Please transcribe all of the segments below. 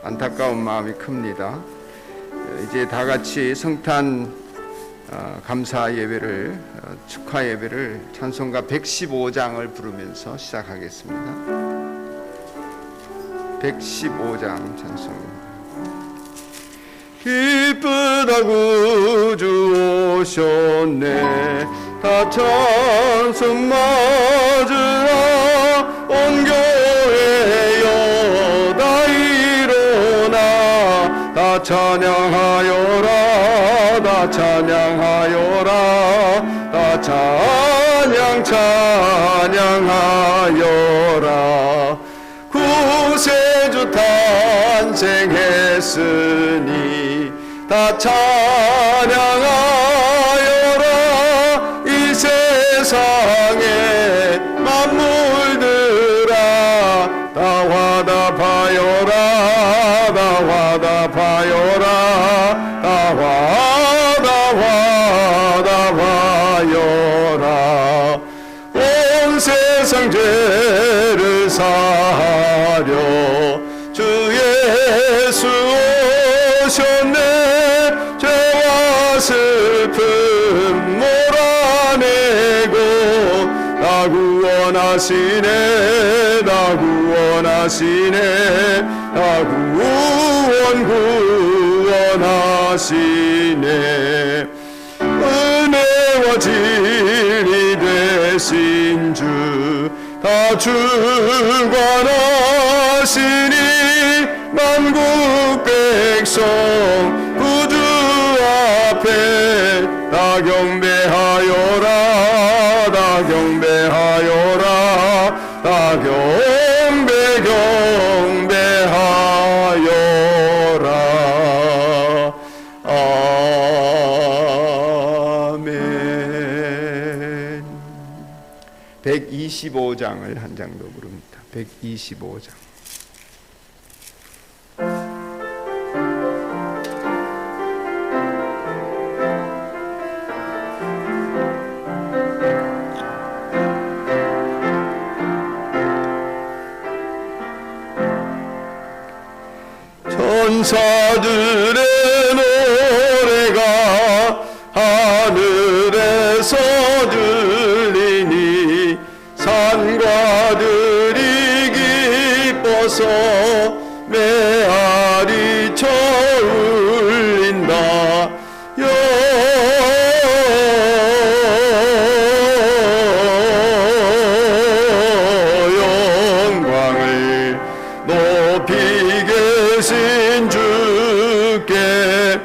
안타까운 마음이 큽니다. 이제 다 같이 성탄 감사 예배를 축하 예배를 찬송가 115장을 부르면서 시작하겠습니다. 115장 찬송입니다. 기쁘다 구주 오셨네 다 찬송 맞으라 온 교회여 다 일어나 다 찬양하여라 다 찬양하여라 다 찬양하여라 구세주 탄생했으니 다 찬양하여라 이 세상에 만물들아 다 화답하여라 다 화답하여라 다 화답하여라 온 세상 죄를 사하려 주 예수 오셨네 죄와 슬픔 몰아내고 나 구원하시네 나 구원하시네 나 구원하시네 은혜와 진리 되신 주 다 주관하시니 만국 백성 구주 앞에 다 경배하여라 다 경배하여라 다 경배하여라 아멘. 125장을 한 장 더 부릅니다. 125장. 천사들의 노래가 하늘에서 들리니 산과들이 기뻐서 메아리쳐 울린다 영광을 높이 계신 주께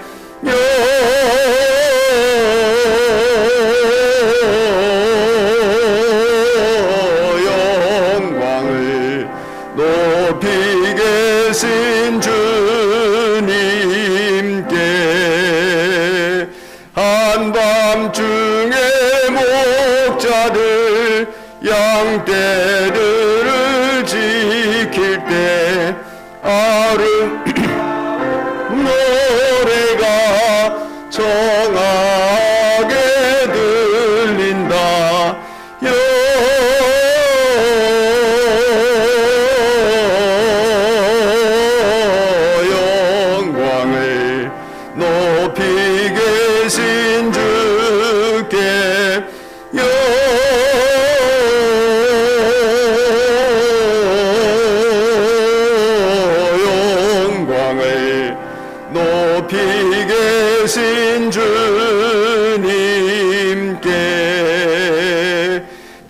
영광을 높이 계신 주님께 한밤중에 목자들 양떼들을 지킬 때 노래가 정하게 들린다 영광을 높이 계신 주께 영광을 높이 계신 주님께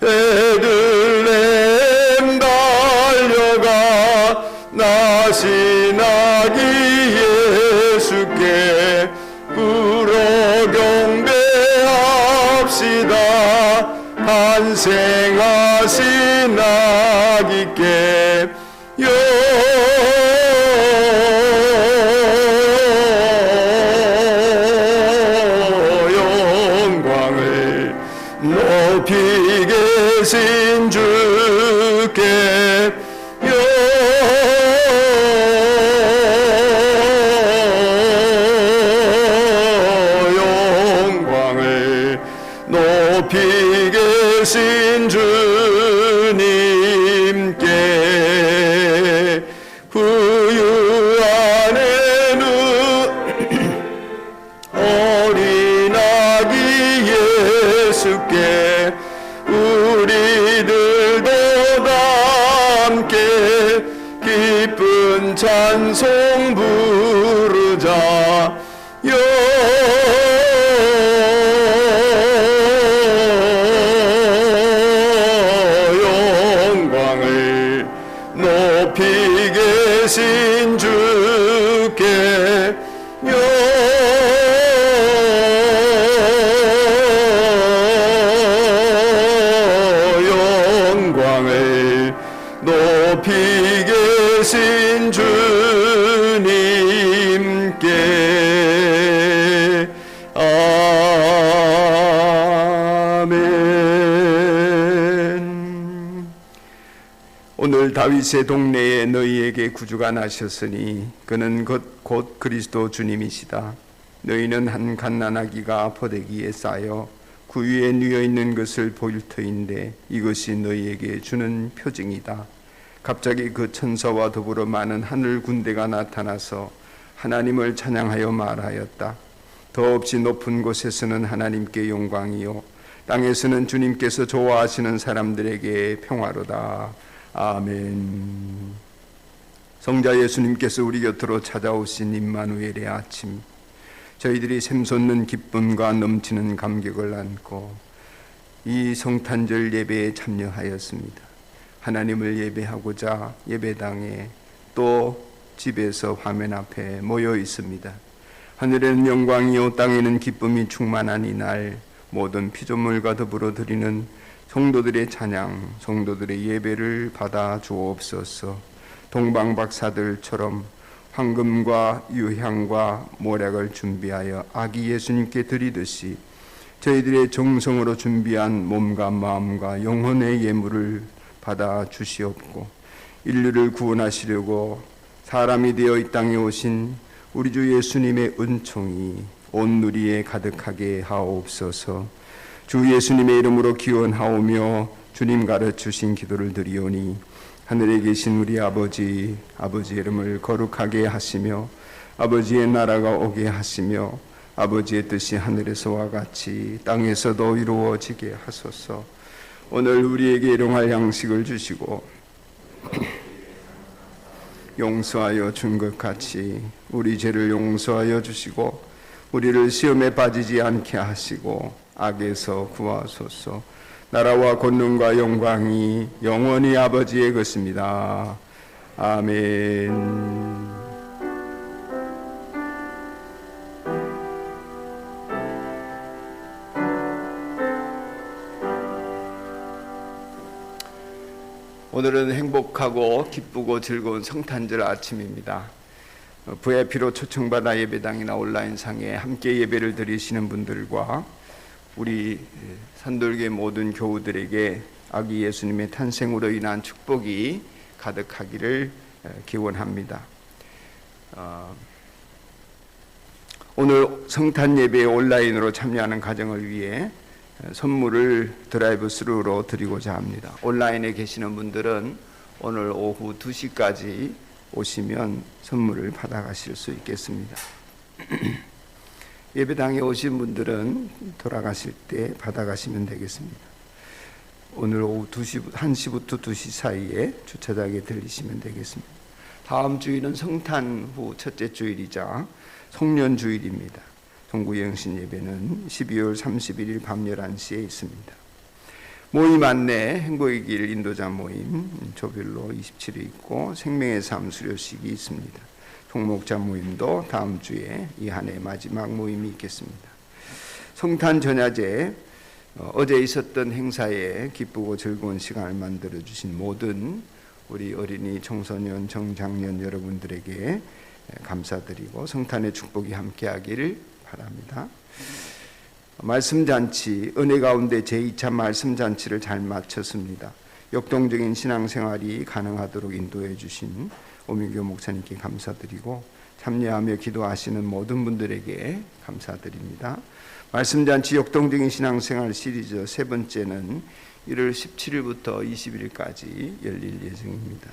베들레헴 달려가 나신 아기 예수께 부러 경배합시다 탄생하신 아기께 영광을 높이 계신 주께 영광을 높이 계신 주님께 부유한 찬송 부르자. 영광을 높이 계신 주께 영광을 높이 계신 주님께 아멘. 오늘 다윗의 동네에 너희에게 구주가 나셨으니 그는 곧 그리스도 주님이시다. 너희는 한 갓난아기가 포대기에 쌓여 그 위에 누워 있는 것을 볼 터인데 이것이 너희에게 주는 표징이다. 갑자기 그 천사와 더불어 많은 하늘 군대가 나타나서 하나님을 찬양하여 말하였다. 더없이 높은 곳에서는 하나님께 영광이요 땅에서는 주님께서 좋아하시는 사람들에게 평화로다. 아멘. 성자 예수님께서 우리 곁으로 찾아오신 임마누엘의 아침, 저희들이 샘솟는 기쁨과 넘치는 감격을 안고 이 성탄절 예배에 참여하였습니다. 하나님을 예배하고자 예배당에 또 집에서 화면 앞에 모여 있습니다. 하늘에는 영광이요 땅에는 기쁨이 충만한 이날, 모든 피조물과 더불어 드리는 성도들의 찬양, 성도들의 예배를 받아 주옵소서. 동방박사들처럼 황금과 유향과 모략을 준비하여 아기 예수님께 드리듯이 저희들의 정성으로 준비한 몸과 마음과 영혼의 예물을 받아 주시옵고, 인류를 구원하시려고 사람이 되어 이 땅에 오신 우리 주 예수님의 은총이 온 누리에 가득하게 하옵소서. 주 예수님의 이름으로 기원하오며 주님 가르치신 기도를 드리오니 하늘에 계신 우리 아버지의 이름을 거룩하게 하시며 아버지의 나라가 오게 하시며 아버지의 뜻이 하늘에서와 같이 땅에서도 이루어지게 하소서. 오늘 우리에게 일용할 양식을 주시고 용서하여 준 것 같이 우리 죄를 용서하여 주시고 우리를 시험에 빠지지 않게 하시고 악에서 구하소서. 나라와 권능과 영광이 영원히 아버지의 것입니다. 아멘. 오늘은 행복하고 기쁘고 즐거운 성탄절 아침입니다. VIP로 초청받아 예배당이나 온라인상에 함께 예배를 드리시는 분들과 우리 산돌교회 모든 교우들에게 아기 예수님의 탄생으로 인한 축복이 가득하기를 기원합니다. 오늘 성탄 예배에 온라인으로 참여하는 가정을 위해 선물을 드라이브 스루로 드리고자 합니다. 온라인에 계시는 분들은 오늘 오후 2시까지 오시면 선물을 받아가실 수 있겠습니다. 예배당에 오신 분들은 돌아가실 때 받아가시면 되겠습니다. 오늘 오후 1시부터 2시 사이에 주차장에 들리시면 되겠습니다. 다음 주일은 성탄 후 첫째 주일이자 송년주일입니다. 동구영신 예배는 12월 31일 밤 11시에 있습니다. 모임 안내 행복의 길 인도자 모임 조별로 27일 있고 생명의 삶 수료식이 있습니다. 총목자 모임도 다음 주에 이 한 해 마지막 모임이 있겠습니다. 성탄 전야제 어제 있었던 행사에 기쁘고 즐거운 시간을 만들어 주신 모든 우리 어린이 청소년 청장년 여러분들에게 감사드리고 성탄의 축복이 함께하기를 바랍니다. 말씀잔치 은혜 가운데 제2차 말씀잔치를 잘 마쳤습니다. 역동적인 신앙생활이 가능하도록 인도해 주신 오민교 목사님께 감사드리고 참여하며 기도하시는 모든 분들에게 감사드립니다. 말씀잔치 역동적인 신앙생활 시리즈 세 번째는 1월 17일부터 21일까지 열릴 예정입니다.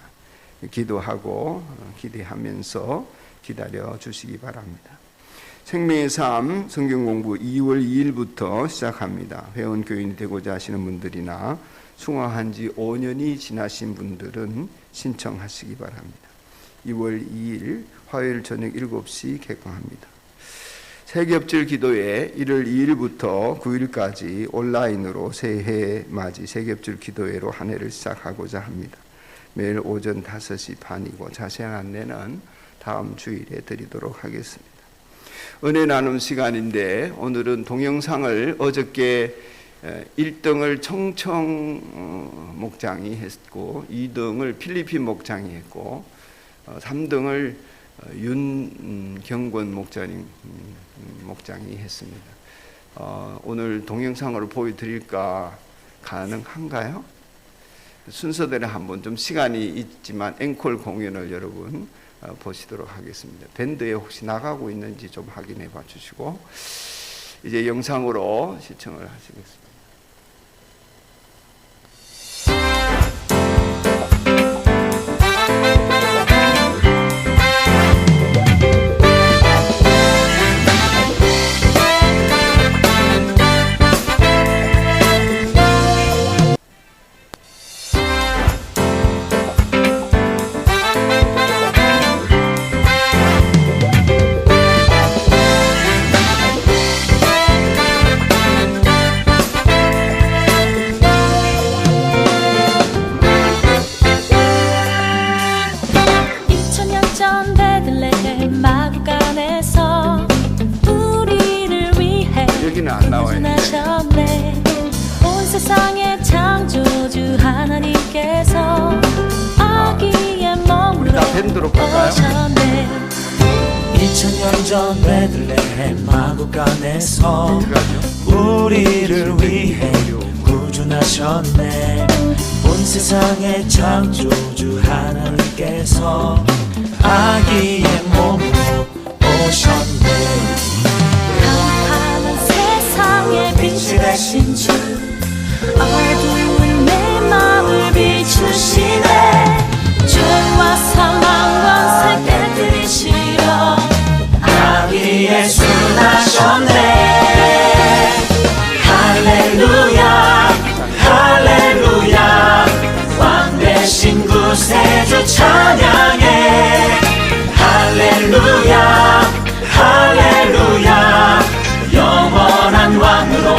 기도하고 기대하면서 기다려 주시기 바랍니다. 생명의 삶 성경 공부 2월 2일부터 시작합니다. 회원교인이 되고자 하시는 분들이나 숭화한 지 5년이 지나신 분들은 신청하시기 바랍니다. 2월 2일 화요일 저녁 7시 개강합니다. 새겹질 기도회 1월 2일부터 9일까지 온라인으로 새해 맞이 새겹질 기도회로 한 해를 시작하고자 합니다. 매일 오전 5시 반이고 자세한 안내는 다음 주일에 드리도록 하겠습니다. 은혜 나눔 시간인데 오늘은 동영상을 어저께 1등을 청청 목장이 했고 2등을 필리핀 목장이 했고 3등을 윤경권 목장이 했습니다. 오늘 동영상으로 보여드릴까 가능한가요? 순서대로 한번 좀 시간이 있지만 앵콜 공연을 여러분 보시도록 하겠습니다. 밴드에 혹시 나가고 있는지 좀 확인해 봐 주시고 이제 영상으로 시청을 하시겠습니다. 안 나와요. 온 세상의 창조주 하나님께서 아기의 몸으로 오셨네. 2000년 전 베들레헴 마구간에서 우리를 위해 구준하셨네. 온 세상의 창조주 하나님께서 아기의 몸으로 오셨네. 세상의 빛이 되신 주 어두운 내 마음을 비추시네. 죄와 사망 권세 깨뜨리시려 아기 예수 나셨네. 할렐루야 할렐루야 왕 대신 구세주 찬양해. 할렐루야 할렐루야 영원한 왕으로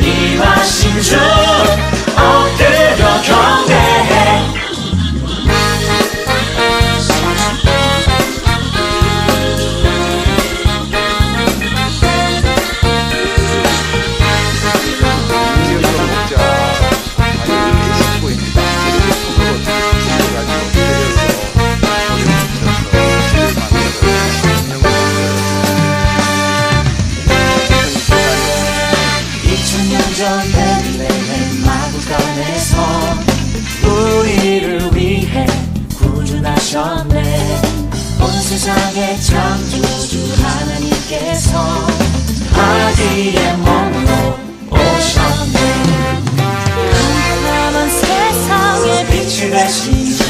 임하신 주 엎드려 경배해. 베들레헴 마구간에서 우리를 위해 구준하셨네. 온 세상의 창조주 하나님께서 아기의 몸으로 오셨네. 깜깜한 세상의 빛이 되신 주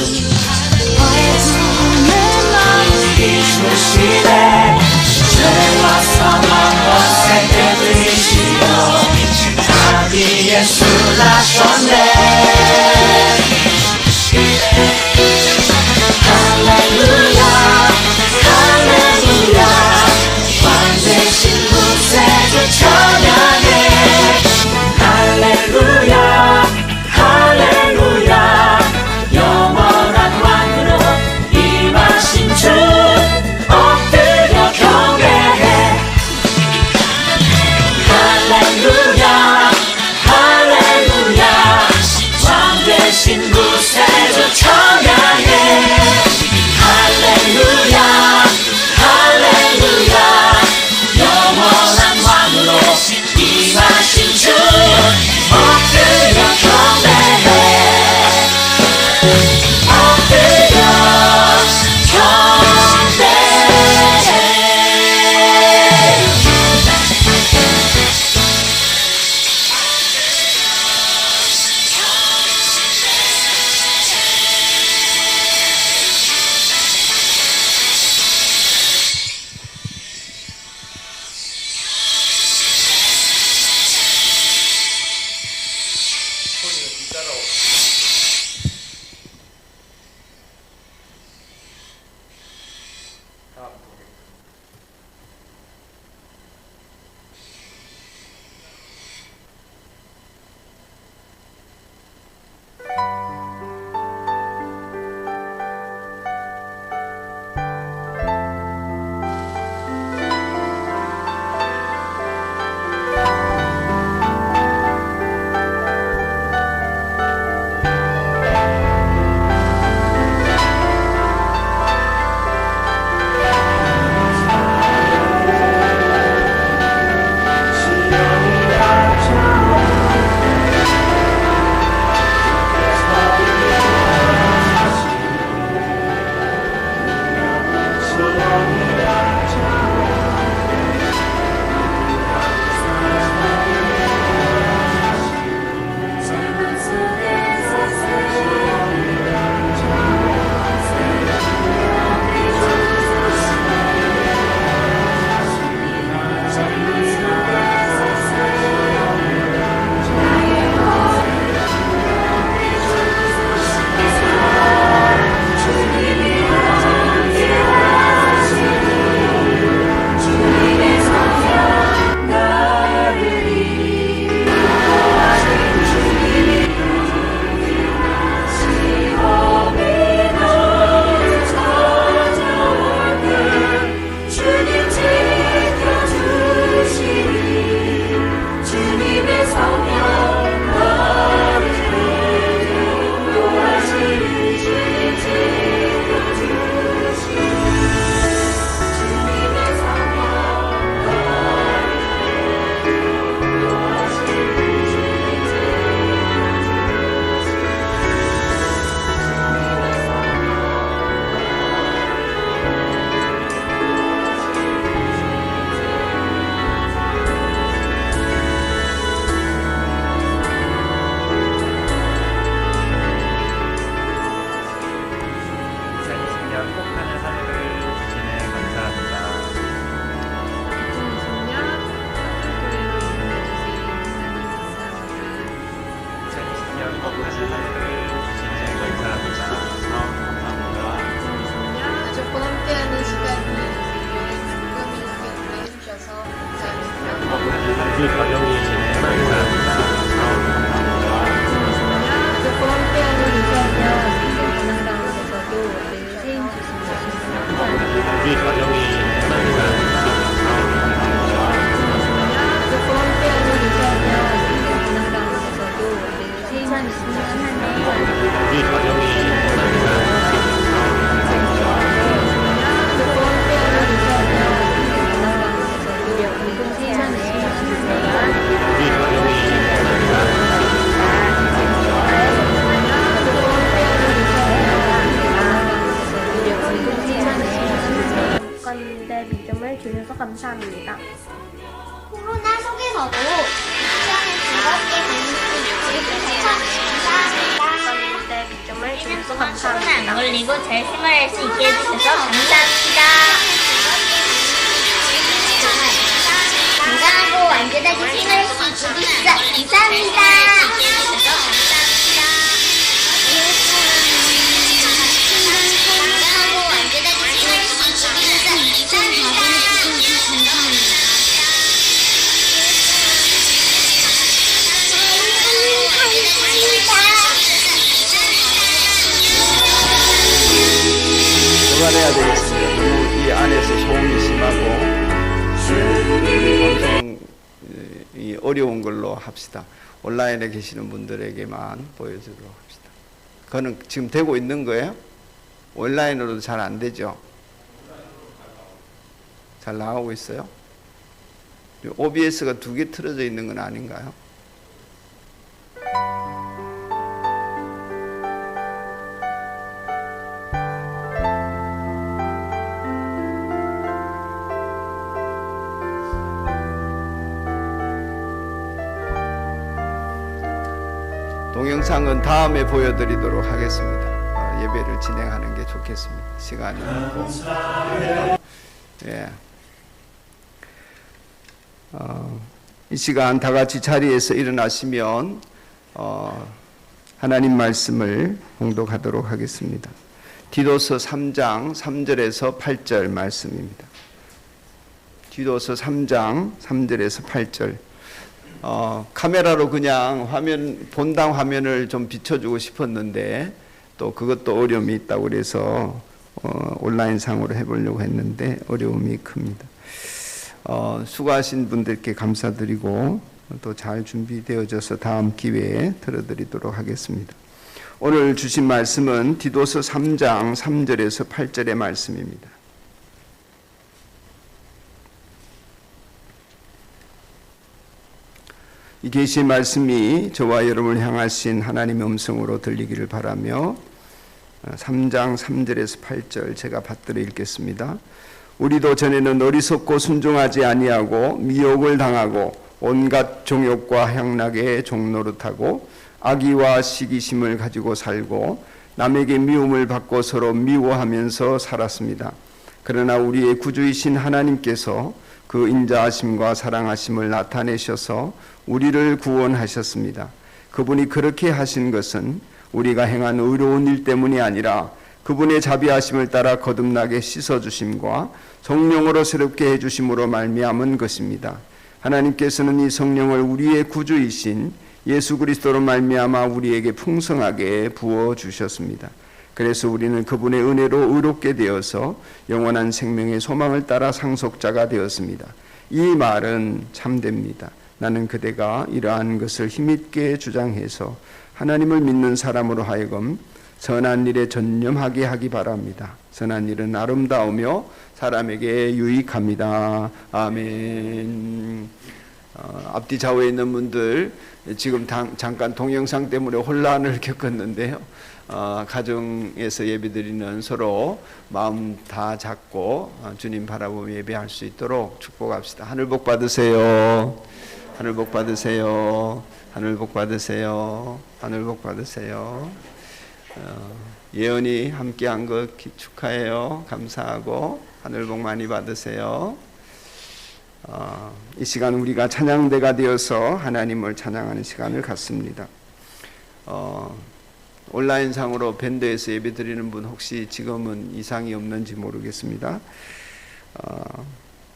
어두운 내 마음을 비추시네. 죄와 사망 권세 깨뜨리시려 아기 예수 나셨네. 할렐루야 할렐루야 왕 대신 구세주 찬양해. 할렐루야 할렐루야 영원한 왕으로 임하신 주 엎드려 경배해. 할렐루야 할렐루야 왕 대신 구세주 찬양해. 할렐루야 할렐루야 영원한 왕으로 임하신 주 엎드려 경배해. 엎드려 경배해. 해주시는 동안 손 안 올리고 잘 생활할 수 있게 해주셔서 감사합니다. 건강하고 안전하게 생활할 수 있게 해주셔서 감사합니다. 그만해야 되겠습니다. 너무 이 안에서 소음이 심하고 우리 방송이 어려운 걸로 합시다. 온라인에 계시는 분들에게만 보여주도록 합시다. 그거는 지금 되고 있는 거예요? 온라인으로도 잘 안 되죠? 잘 나가고 있어요? OBS가 2개 틀어져 있는 건 아닌가요? 동영상은 다음에 보여드리도록 하겠습니다. 예배를 진행하는 게 좋겠습니다. 시간이 있고. 예. 이 시간 다 같이 자리에서 일어나시면 하나님 말씀을 봉독하도록 하겠습니다. 디도서 3장 3절에서 8절 말씀입니다. 디도서 3장 3절에서 8절. 카메라로 그냥 본당 화면을 좀 비춰주고 싶었는데 또 그것도 어려움이 있다고 그래서 온라인 상으로 해보려고 했는데 어려움이 큽니다. 수고하신 분들께 감사드리고 또 잘 준비되어져서 다음 기회에 들어드리도록 하겠습니다. 오늘 주신 말씀은 디도서 3장 3절에서 8절의 말씀입니다. 이 계시의 말씀이 저와 여러분을 향하신 하나님의 음성으로 들리기를 바라며 3장 3절에서 8절 제가 받들어 읽겠습니다. 우리도 전에는 어리석고 순종하지 아니하고 미혹을 당하고 온갖 종욕과 향락에 종노릇하고 악의와 시기심을 가지고 살고 남에게 미움을 받고 서로 미워하면서 살았습니다. 그러나 우리의 구주이신 하나님께서 그 인자하심과 사랑하심을 나타내셔서 우리를 구원하셨습니다. 그분이 그렇게 하신 것은 우리가 행한 의로운 일 때문이 아니라 그분의 자비하심을 따라 거듭나게 씻어주심과 성령으로 새롭게 해주심으로 말미암은 것입니다. 하나님께서는 이 성령을 우리의 구주이신 예수 그리스도로 말미암아 우리에게 풍성하게 부어주셨습니다. 그래서 우리는 그분의 은혜로 의롭게 되어서 영원한 생명의 소망을 따라 상속자가 되었습니다. 이 말은 참됩니다. 나는 그대가 이러한 것을 힘있게 주장해서 하나님을 믿는 사람으로 하여금 선한 일에 전념하게 하기 바랍니다. 선한 일은 아름다우며 사람에게 유익합니다. 아멘. 앞뒤 좌우에 있는 분들 지금 잠깐 동영상 때문에 혼란을 겪었는데요. 가정에서 예배드리는 서로 마음 다 잡고 주님 바라보며 예배할 수 있도록 축복합시다. 하늘 복 받으세요. 하늘 복 받으세요. 하늘 복 받으세요. 하늘 복 받으세요. 예언이 함께한 것 축하해요. 감사하고 하늘 복 많이 받으세요. 이 시간 우리가 찬양대가 되어서 하나님을 찬양하는 시간을 갖습니다. 온라인상으로 밴드에서 예배드리는 분 혹시 지금은 이상이 없는지 모르겠습니다.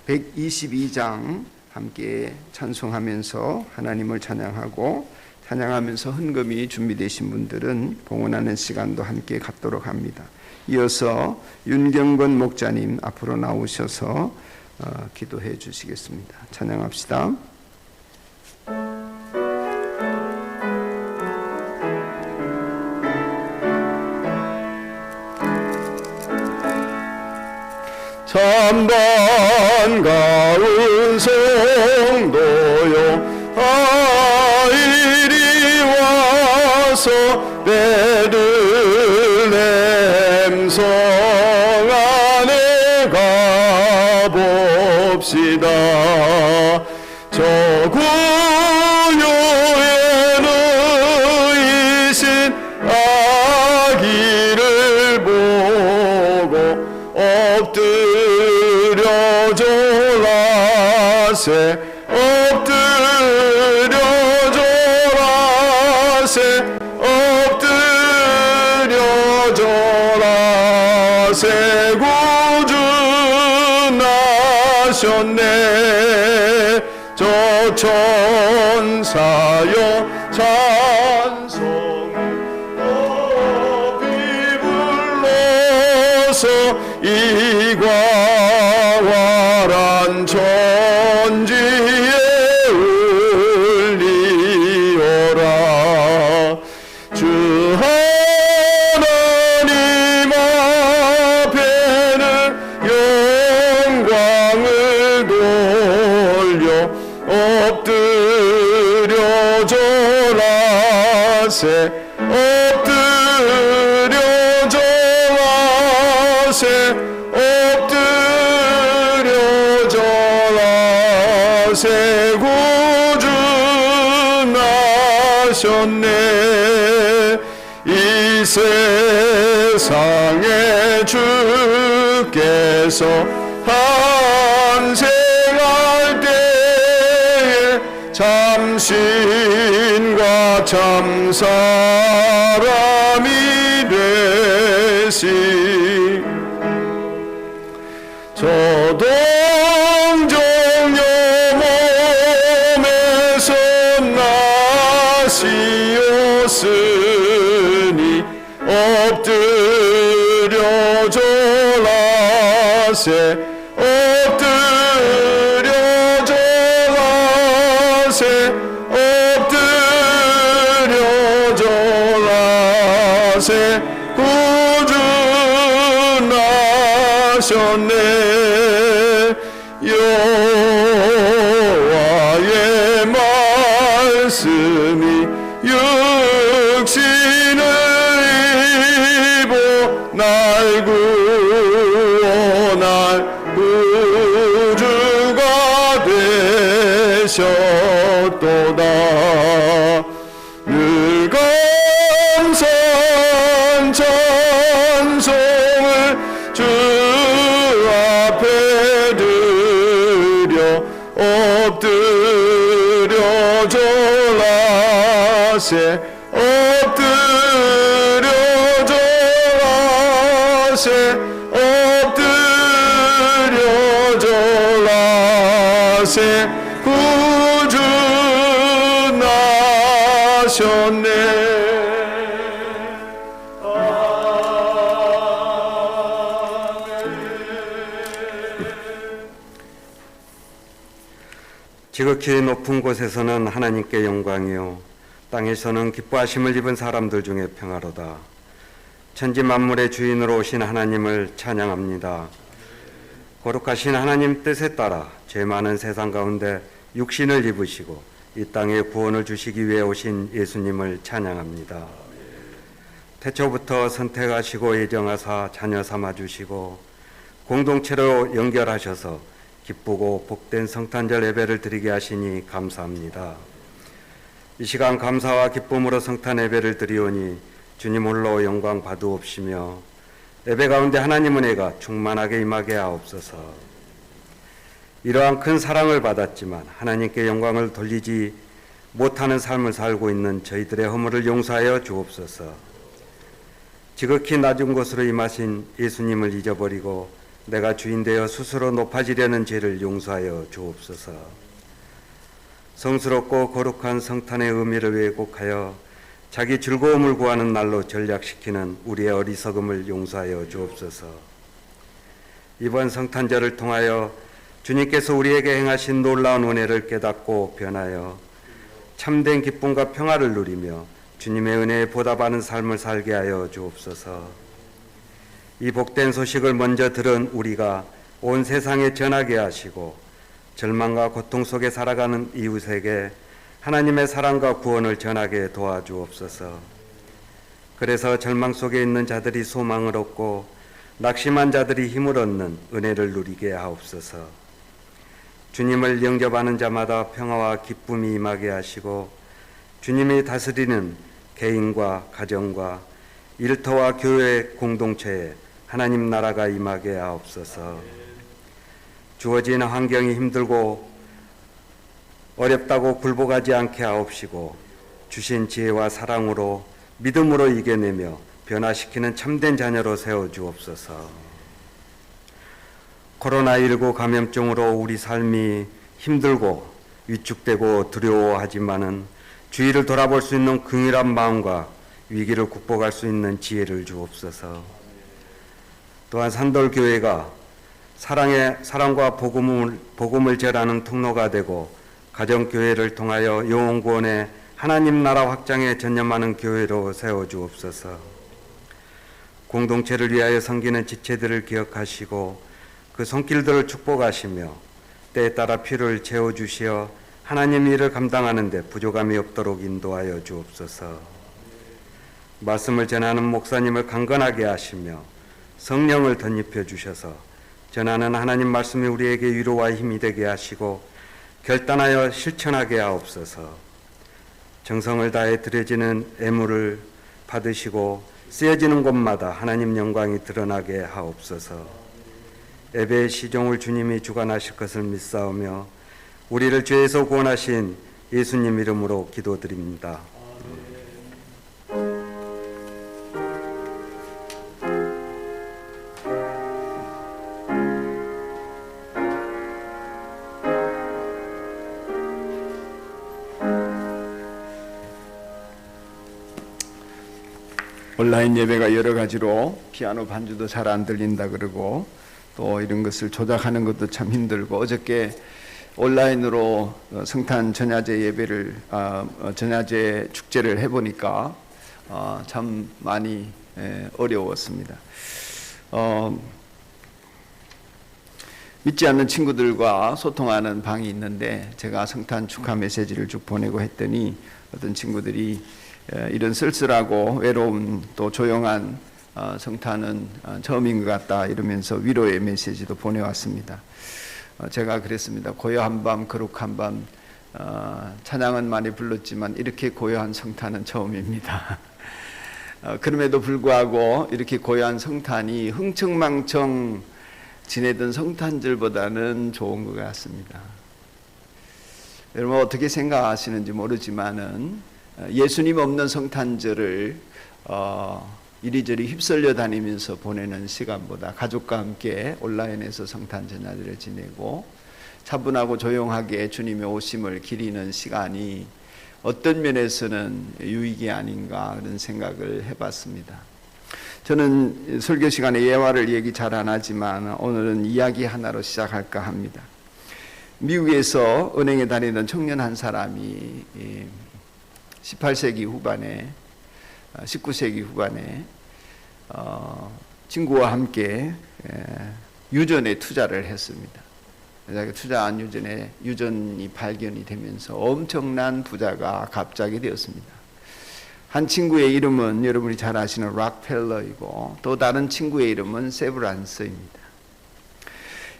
122장 함께 찬송하면서 하나님을 찬양하고 찬양하면서 헌금이 준비되신 분들은 봉헌하는 시간도 함께 갖도록 합니다. 이어서 윤경건 목자님 앞으로 나오셔서 기도해 주시겠습니다. 찬양합시다. 천번 가운 성도요 이리 와서 베들레헴 성 안에 가봅시다. 저 구유에 누이신 아기 세 엎드려져라 세 엎드려져라 세 구주 나셨네 저 천사여 찬송 높이 불러서 이과활한 천지에 울리어라 주 하나님 앞에는 영광을 돌려 엎드려져라 세 엎드려져라 세 엎드려져라 세 구주 나셨네 이 세상에 주께서 탄생할 때에 참신과 참사람이 되시 저동정녀 몸에서 나시었으니 엎드려져라 세 엎드려져라 세 엎드려져라 세 구주 나셨네 여호와의 말씀이 육신을 입어 날 구워 날 구주가 되셨도다 늘 감사한 찬송을 주 앞에 드려 엎드려져라 세 엎드려져라 세 엎드려져라 세 구주 나셨네 지극히 높은 곳에서는 하나님께 영광이요 땅에서는 기뻐하심을 입은 사람들 중에 평화로다. 천지 만물의 주인으로 오신 하나님을 찬양합니다. 거룩하신 하나님 뜻에 따라 죄 많은 세상 가운데 육신을 입으시고 이 땅에 구원을 주시기 위해 오신 예수님을 찬양합니다. 태초부터 선택하시고 예정하사 자녀 삼아주시고 공동체로 연결하셔서 기쁘고 복된 성탄절 예배를 드리게 하시니 감사합니다. 이 시간 감사와 기쁨으로 성탄 예배를 드리오니 주님 홀로 영광 받으옵시며 예배 가운데 하나님 은혜가 충만하게 임하게 하옵소서. 이러한 큰 사랑을 받았지만 하나님께 영광을 돌리지 못하는 삶을 살고 있는 저희들의 허물을 용서하여 주옵소서. 지극히 낮은 곳으로 임하신 예수님을 잊어버리고 내가 주인 되어 스스로 높아지려는 죄를 용서하여 주옵소서. 성스럽고 거룩한 성탄의 의미를 왜곡하여 자기 즐거움을 구하는 날로 전략시키는 우리의 어리석음을 용서하여 주옵소서. 이번 성탄절을 통하여 주님께서 우리에게 행하신 놀라운 은혜를 깨닫고 변하여 참된 기쁨과 평화를 누리며 주님의 은혜에 보답하는 삶을 살게 하여 주옵소서. 이 복된 소식을 먼저 들은 우리가 온 세상에 전하게 하시고 절망과 고통 속에 살아가는 이웃에게 하나님의 사랑과 구원을 전하게 도와주옵소서. 그래서 절망 속에 있는 자들이 소망을 얻고 낙심한 자들이 힘을 얻는 은혜를 누리게 하옵소서. 주님을 영접하는 자마다 평화와 기쁨이 임하게 하시고 주님이 다스리는 개인과 가정과 일터와 교회 공동체에 하나님 나라가 임하게 하옵소서. 주어진 환경이 힘들고 어렵다고 굴복하지 않게 하옵시고 주신 지혜와 사랑으로 믿음으로 이겨내며 변화시키는 참된 자녀로 세워주옵소서. 코로나19 감염증으로 우리 삶이 힘들고 위축되고 두려워하지만은 주위를 돌아볼 수 있는 긍휼한 마음과 위기를 극복할 수 있는 지혜를 주옵소서. 또한 산돌교회가 사랑과 복음을 전하는 통로가 되고 가정교회를 통하여 영혼구원의 하나님 나라 확장에 전념하는 교회로 세워주옵소서. 공동체를 위하여 섬기는 지체들을 기억하시고 그 손길들을 축복하시며 때에 따라 필요를 채워주시어 하나님 일을 감당하는 데 부족함이 없도록 인도하여 주옵소서. 말씀을 전하는 목사님을 강건하게 하시며 성령을 덧입혀 주셔서 전하는 하나님 말씀이 우리에게 위로와 힘이 되게 하시고 결단하여 실천하게 하옵소서. 정성을 다해 드려지는 애물을 받으시고 쓰여지는 곳마다 하나님 영광이 드러나게 하옵소서. 예배의 시종을 주님이 주관하실 것을 믿사오며 우리를 죄에서 구원하신 예수님 이름으로 기도드립니다. 온라인 예배가 여러 가지로 피아노 반주도 잘 안 들린다 그러고 또 이런 것을 조작하는 것도 참 힘들고 어저께 온라인으로 성탄 전야제 예배를 전야제 축제를 해보니까 참 많이 어려웠습니다. 믿지 않는 친구들과 소통하는 방이 있는데 제가 성탄 축하 메시지를 쭉 보내고 했더니 어떤 친구들이 이런 쓸쓸하고 외로운 또 조용한 성탄은 처음인 것 같다 이러면서 위로의 메시지도 보내왔습니다. 제가 그랬습니다. 고요한 밤 거룩한 밤 찬양은 많이 불렀지만 이렇게 고요한 성탄은 처음입니다. 그럼에도 불구하고 이렇게 고요한 성탄이 흥청망청 지내던 성탄절보다는 좋은 것 같습니다. 여러분 어떻게 생각하시는지 모르지만은 예수님 없는 성탄절을 이리저리 휩쓸려 다니면서 보내는 시간보다 가족과 함께 온라인에서 성탄 전야제를 지내고 차분하고 조용하게 주님의 오심을 기리는 시간이 어떤 면에서는 유익이 아닌가 그런 생각을 해봤습니다. 저는 설교 시간에 예화를 얘기 잘 안 하지만 오늘은 이야기 하나로 시작할까 합니다. 미국에서 은행에 다니던 청년 한 사람이 18세기 후반에 19세기 후반에 친구와 함께 유전에 투자를 했습니다. 투자한 유전이 발견이 되면서 엄청난 부자가 갑자기 되었습니다. 한 친구의 이름은 여러분이 잘 아시는 락펠러이고 또 다른 친구의 이름은 세브란스입니다.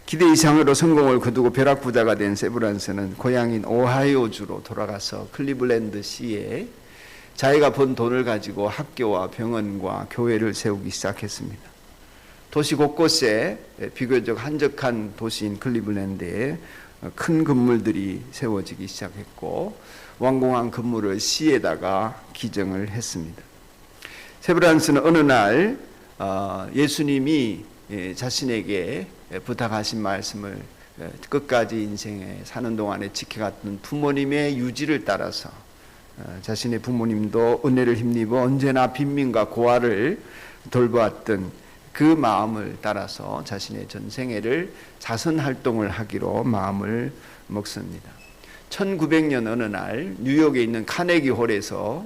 기대 이상으로 성공을 거두고 벼락부자가 된 세브란스는 고향인 오하이오주로 돌아가서 클리블랜드 시에 자기가 번 돈을 가지고 학교와 병원과 교회를 세우기 시작했습니다. 도시 곳곳에 비교적 한적한 도시인 클리블랜드에 큰 건물들이 세워지기 시작했고 완공한 건물을 시에다가 기증을 했습니다. 세브란스는 어느 날 예수님이 자신에게 부탁하신 말씀을 끝까지 인생에 사는 동안에 지켜갔던 부모님의 유지를 따라서 자신의 부모님도 은혜를 힘입어 언제나 빈민과 고아를 돌보았던 그 마음을 따라서 자신의 전생애를 자선활동을 하기로 마음을 먹습니다. 1900년 어느 날 뉴욕에 있는 카네기 홀에서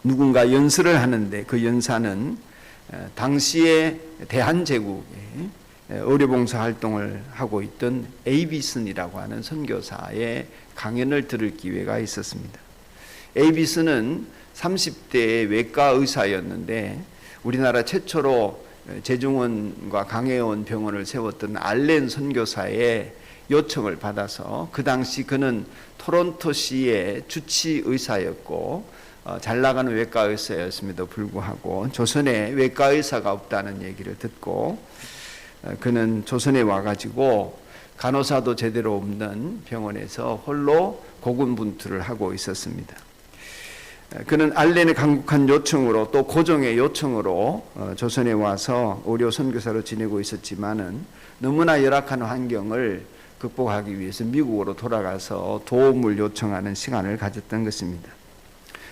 누군가 연설을 하는데 그 연사는 당시의 대한제국에 의료봉사 활동을 하고 있던 에이비슨이라고 하는 선교사의 강연을 들을 기회가 있었습니다. 에이비슨은 30대의 외과 의사였는데 우리나라 최초로 재중원과 강혜원 병원을 세웠던 알렌 선교사의 요청을 받아서 그 당시 그는 토론토시의 주치 의사였고 잘 나가는 외과 의사였음에도 불구하고 조선에 외과 의사가 없다는 얘기를 듣고 그는 조선에 와가지고 간호사도 제대로 없는 병원에서 홀로 고군분투를 하고 있었습니다. 그는 알렌의 강국한 요청으로 또 고종의 요청으로 조선에 와서 의료 선교사로 지내고 있었지만은 너무나 열악한 환경을 극복하기 위해서 미국으로 돌아가서 도움을 요청하는 시간을 가졌던 것입니다.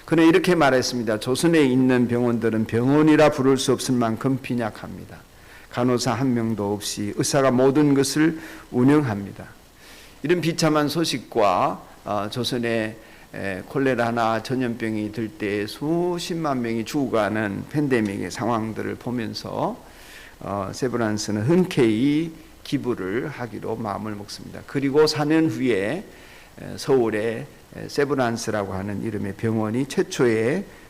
그는 이렇게 말했습니다. 조선에 있는 병원들은 병원이라 부를 수 없을 만큼 빈약합니다. 간호사 한 명도 없이 의사가 모든 것을 운영합니다. 이런 비참한 소식과 조선에 콜레라나 전염병이 들 때 수십만 명이 죽어가는 팬데믹의 상황들을 보면서 세브란스는 흔쾌히 기부를 하기로 마음을 먹습니다. 그리고 4년 후에 서울에 세브란스라고 하는 이름의 병원이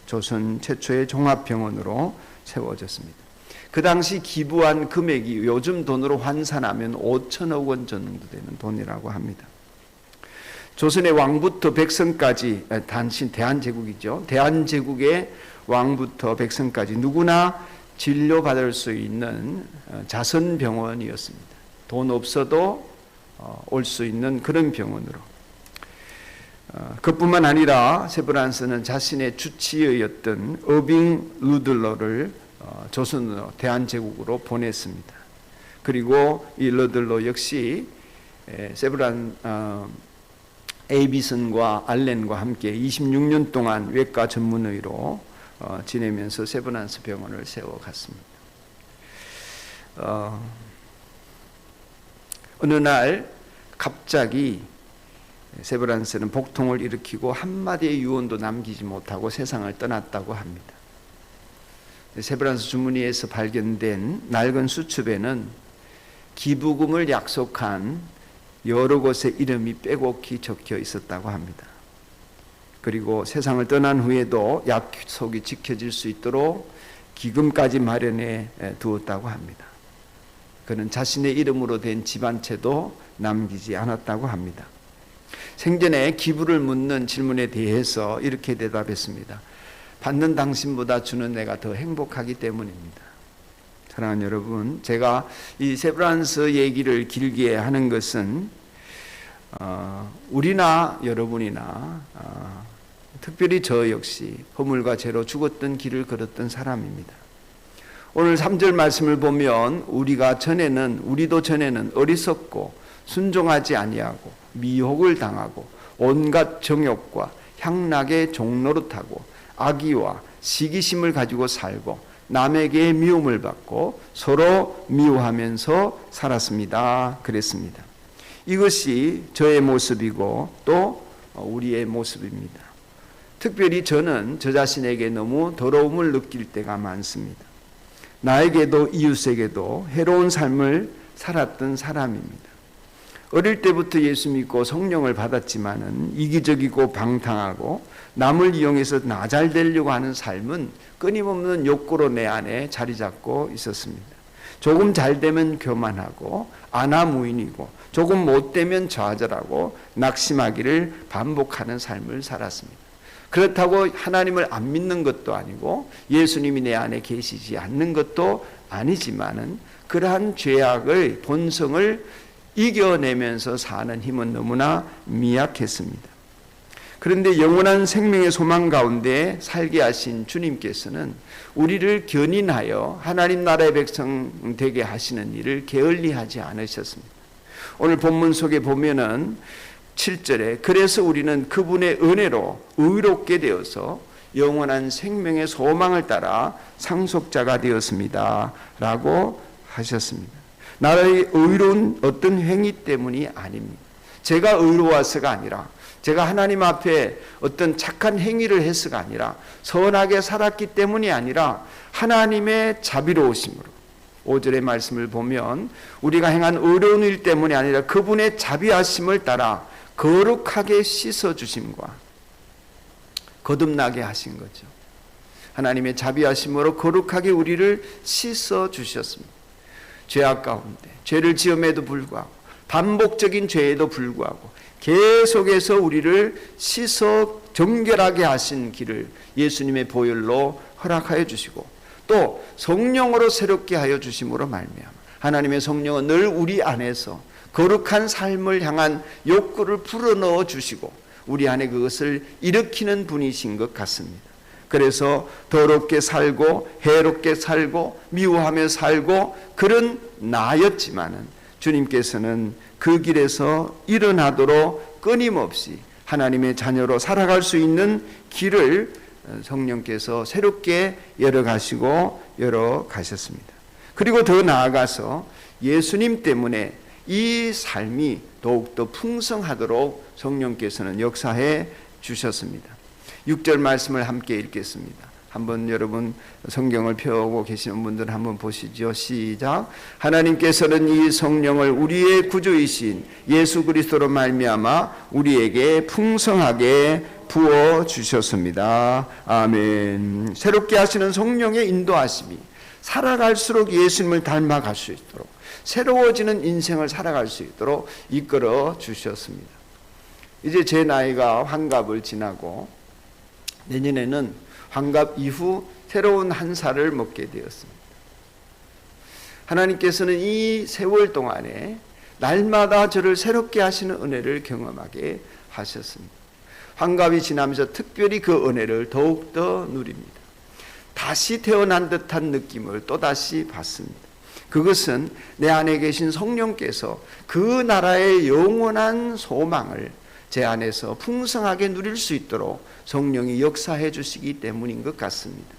조선 최초의 종합병원으로 세워졌습니다. 그 당시 기부한 금액이 요즘 돈으로 환산하면 5천억 원 정도 되는 돈이라고 합니다. 조선의 왕부터 백성까지, 단신 대한제국이죠. 대한제국의 왕부터 백성까지 누구나 진료받을 수 있는 자선병원이었습니다. 돈 없어도 올 수 있는 그런 병원으로. 그뿐만 아니라 세브란스는 자신의 주치의였던 어빙 루들러를 조선으로 대한제국으로 보냈습니다. 그리고 이 루들러 역시 에이비슨과 알렌과 함께 26년 동안 외과 전문의로 지내면서 세브란스 병원을 세워갔습니다. 어느 날 갑자기 세브란스는 복통을 일으키고 한마디의 유언도 남기지 못하고 세상을 떠났다고 합니다. 세브란스 주머니에서 발견된 낡은 수첩에는 기부금을 약속한 여러 곳의 이름이 빼곡히 적혀 있었다고 합니다. 그리고 세상을 떠난 후에도 약속이 지켜질 수 있도록 기금까지 마련해 두었다고 합니다. 그는 자신의 이름으로 된 집안채도 남기지 않았다고 합니다. 생전에 기부를 묻는 질문에 대해서 이렇게 대답했습니다. 받는 당신보다 주는 내가 더 행복하기 때문입니다. 사랑하는 여러분, 제가 이 세브란스 얘기를 길게 하는 것은 우리나 여러분이나 특별히 저 역시 허물과 죄로 죽었던 길을 걸었던 사람입니다. 오늘 3절 말씀을 보면 우리도 전에는 어리석고 순종하지 아니하고 미혹을 당하고 온갖 정욕과 향락의 종노릇하고 악의와 시기심을 가지고 살고 남에게 미움을 받고 서로 미워하면서 살았습니다. 그랬습니다. 이것이 저의 모습이고 또 우리의 모습입니다. 특별히 저는 저 자신에게 너무 더러움을 느낄 때가 많습니다. 나에게도 이웃에게도 해로운 삶을 살았던 사람입니다. 어릴 때부터 예수 믿고 성령을 받았지만은 이기적이고 방탕하고 남을 이용해서 나 잘 되려고 하는 삶은 끊임없는 욕구로 내 안에 자리 잡고 있었습니다. 조금 잘 되면 교만하고 안하무인이고 조금 못 되면 좌절하고 낙심하기를 반복하는 삶을 살았습니다. 그렇다고 하나님을 안 믿는 것도 아니고 예수님이 내 안에 계시지 않는 것도 아니지만은 그러한 죄악의 본성을 이겨내면서 사는 힘은 너무나 미약했습니다. 그런데 영원한 생명의 소망 가운데 살게 하신 주님께서는 우리를 견인하여 하나님 나라의 백성 되게 하시는 일을 게을리하지 않으셨습니다. 오늘 본문 속에 보면은 7절에 그래서 우리는 그분의 은혜로 의롭게 되어서 영원한 생명의 소망을 따라 상속자가 되었습니다 라고 하셨습니다. 나의 의로운 어떤 행위 때문이 아닙니다. 제가 의로워서가 아니라 제가 하나님 앞에 어떤 착한 행위를 해서가 아니라 선하게 살았기 때문이 아니라 하나님의 자비로우심으로 5절의 말씀을 보면 우리가 행한 의로운 일 때문이 아니라 그분의 자비하심을 따라 거룩하게 씻어주심과 거듭나게 하신 거죠. 하나님의 자비하심으로 거룩하게 우리를 씻어주셨습니다. 죄악 가운데 죄를 지음에도 불구하고 반복적인 죄에도 불구하고 계속해서 우리를 씻어 정결하게 하신 길을 예수님의 보혈로 허락하여 주시고 또 성령으로 새롭게 하여 주심으로 말미암아 하나님의 성령은 늘 우리 안에서 거룩한 삶을 향한 욕구를 불어넣어 주시고 우리 안에 그것을 일으키는 분이신 것 같습니다. 그래서 더럽게 살고 해롭게 살고 미워하며 살고 그런 나였지만은 주님께서는 그 길에서 일어나도록 끊임없이 하나님의 자녀로 살아갈 수 있는 길을 성령께서 새롭게 열어가셨습니다. 그리고 더 나아가서 예수님 때문에 이 삶이 더욱더 풍성하도록 성령께서는 역사해 주셨습니다. 6절 말씀을 함께 읽겠습니다. 한번 여러분 성경을 펴고 계시는 분들 한번 보시죠. 시작. 하나님께서는 이 성령을 우리의 구주이신 예수 그리스도로 말미암아 우리에게 풍성하게 부어 주셨습니다. 아멘. 새롭게 하시는 성령의 인도하심이 살아갈수록 예수님을 닮아갈 수 있도록 새로워지는 인생을 살아갈 수 있도록 이끌어 주셨습니다. 이제 제 나이가 환갑을 지나고 내년에는 환갑 이후 새로운 한 살을 먹게 되었습니다. 하나님께서는 이 세월 동안에 날마다 저를 새롭게 하시는 은혜를 경험하게 하셨습니다. 환갑이 지나면서 특별히 그 은혜를 더욱더 누립니다. 다시 태어난 듯한 느낌을 또다시 받습니다. 그것은 내 안에 계신 성령께서 그 나라의 영원한 소망을 제 안에서 풍성하게 누릴 수 있도록 성령이 역사해 주시기 때문인 것 같습니다.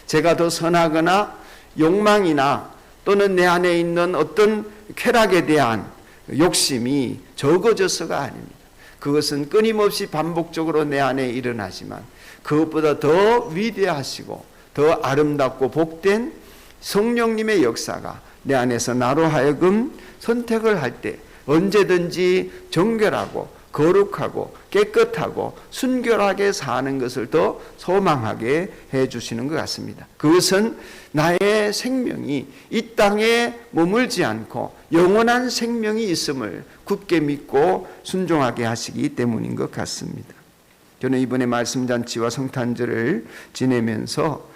제가 더 선하거나 욕망이나 또는 내 안에 있는 어떤 쾌락에 대한 욕심이 적어져서가 아닙니다. 그것은 끊임없이 반복적으로 내 안에 일어나지만 그것보다 더 위대하시고 더 아름답고 복된 성령님의 역사가 내 안에서 나로 하여금 선택을 할 때 언제든지 정결하고 거룩하고 깨끗하고 순결하게 사는 것을 더 소망하게 해주시는 것 같습니다. 그것은 나의 생명이 이 땅에 머물지 않고 영원한 생명이 있음을 굳게 믿고 순종하게 하시기 때문인 것 같습니다. 저는 이번에 말씀잔치와 성탄절을 지내면서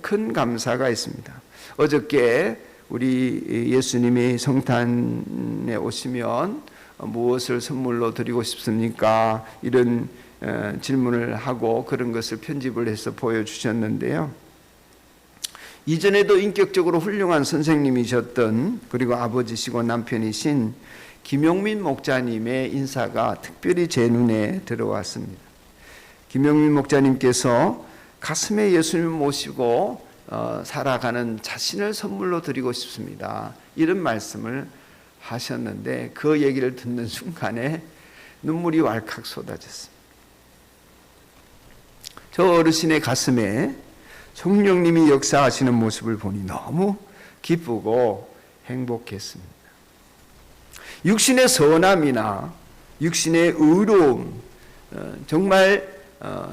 큰 감사가 있습니다. 어저께 우리 예수님이 성탄에 오시면 무엇을 선물로 드리고 싶습니까? 이런 질문을 하고 그런 것을 편집을 해서 보여주셨는데요. 이전에도 인격적으로 훌륭한 선생님이셨던 그리고 아버지시고 남편이신 김용민 목자님의 인사가 특별히 제 눈에 들어왔습니다. 김용민 목자님께서 가슴에 예수님을 모시고 살아가는 자신을 선물로 드리고 싶습니다. 이런 말씀을 하셨는데 그 얘기를 듣는 순간에 눈물이 왈칵 쏟아졌습니다. 저 어르신의 가슴에 성령님이 역사하시는 모습을 보니 너무 기쁘고 행복했습니다. 육신의 선함이나 육신의 의로움, 정말